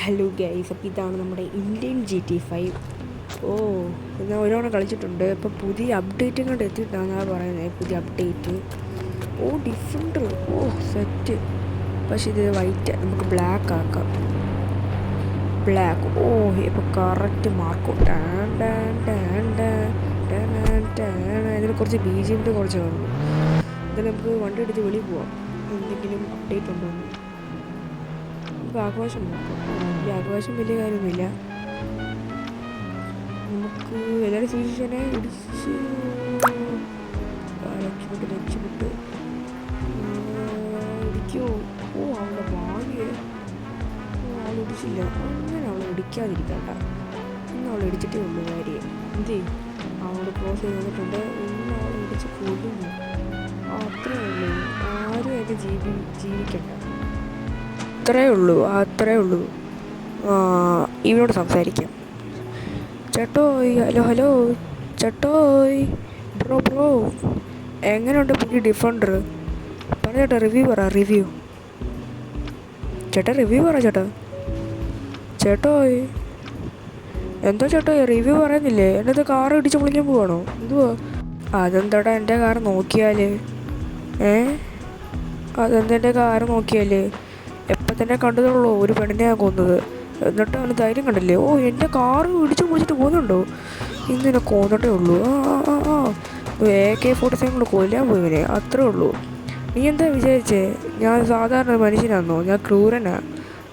Hello guys, അപ്പോൾ ഇതാണ് നമ്മുടെ ഇന്ത്യൻ GTA 5. ഞാൻ ഒരുതവണ കളിച്ചിട്ടുണ്ട്. ഇപ്പോൾ പുതിയ അപ്ഡേറ്റും കൊണ്ട് എത്തിയിട്ടാണ് ഞാൻ പറയുന്നത്. പുതിയ അപ്ഡേറ്റ് ഡിഫറെൻ്റ് സെറ്റ്. പക്ഷേ ഇത് വൈറ്റ്, നമുക്ക് ബ്ലാക്ക് ആക്കാം. ബ്ലാക്ക് ഇപ്പോൾ കറക്റ്റ് മാർക്കും. ഇതിന് കുറച്ച് BGM കുറച്ച് കാണും. എന്തായാലും നമുക്ക് വണ്ടി എടുത്ത് വെളിയിൽ പോവാം. എന്തെങ്കിലും അപ്ഡേറ്റ് ഉണ്ടോ എന്ന് നമുക്ക് ആഘോഷം നോക്കാം. ആഘോഷം വലിയ കാര്യമൊന്നുമില്ല. നമുക്ക് എല്ലാവരും സൂക്ഷിച്ചനെ ഇടിച്ച് രക്ഷപ്പെട്ട് ഇടിക്കുമോ? അവളെ ഭാഗ്യേ, അവൾ ഇടിച്ചില്ല. അങ്ങനെ അവളെ ഇടിക്കാതിരിക്കണ്ട. ഇന്ന് അവളെ ഇടിച്ചിട്ടേ ഉള്ളൂ കാര്യം. എന്തേ അവളോട് ക്രോസ് ചെയ്ത് വന്നിട്ടുണ്ട്. ഇന്ന് അവളെ ഇടിച്ച് കൊല്ലുന്നു. അത്രേ ഉള്ളൂ. ആരും അതിനെ ജീവിക്കണ്ട. അത്രേ ഉള്ളൂ. ഇവനോട് സംസാരിക്കാം. ചേട്ടോയ്, ഹലോ ചേട്ടോയ്, ബ്രോ എങ്ങനെയുണ്ട് പുതിയ ഡിഫൻഡർ? ചേട്ടാ റിവ്യൂ പറ. ചേട്ടോയ് എന്താ ചേട്ടോയ് റിവ്യൂ പറയുന്നില്ലേ? എൻ്റെ കാർ ഇടിച്ച് പൊളിക്കാൻ പോവാണോ? എന്തുവാ അതെന്താടാ? എൻ്റെ കാർ നോക്കിയാൽ അതെന്തെൻ്റെ കാർ നോക്കിയാൽ എപ്പം തന്നെ കണ്ടതുള്ളൂ ഒരു പെണ്ണിനെയാണ് കൊന്നത്. എന്നിട്ട് അവന് ധൈര്യം കണ്ടില്ലേ? എൻ്റെ കാറ് ഇടിച്ച് പൊളിച്ചിട്ട് പോകുന്നുണ്ടോ? ഇന്നിനെ കൊന്നിട്ടേ ഉള്ളൂ. AK-47 കൊണ്ട് കൊല്ലാൻ പോയിവനെ, അത്രേ ഉള്ളൂ. നീ എന്താ വിചാരിച്ചേ? ഞാൻ സാധാരണ മനുഷ്യനാണെന്നോ? ഞാൻ ക്രൂരനാ.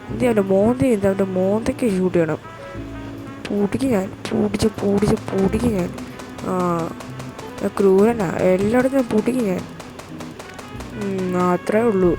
എന്ത് അവൻ്റെ അവൻ്റെ മോന്തയ്ക്ക് ഷൂട്ട് ചെയ്യണം. പൂട്ടിക്ക് ഞാൻ ഞാൻ ക്രൂരനാ. എല്ലായിടത്തും പൂട്ടിക്ക് ഞാൻ. അത്രേ ഉള്ളൂ.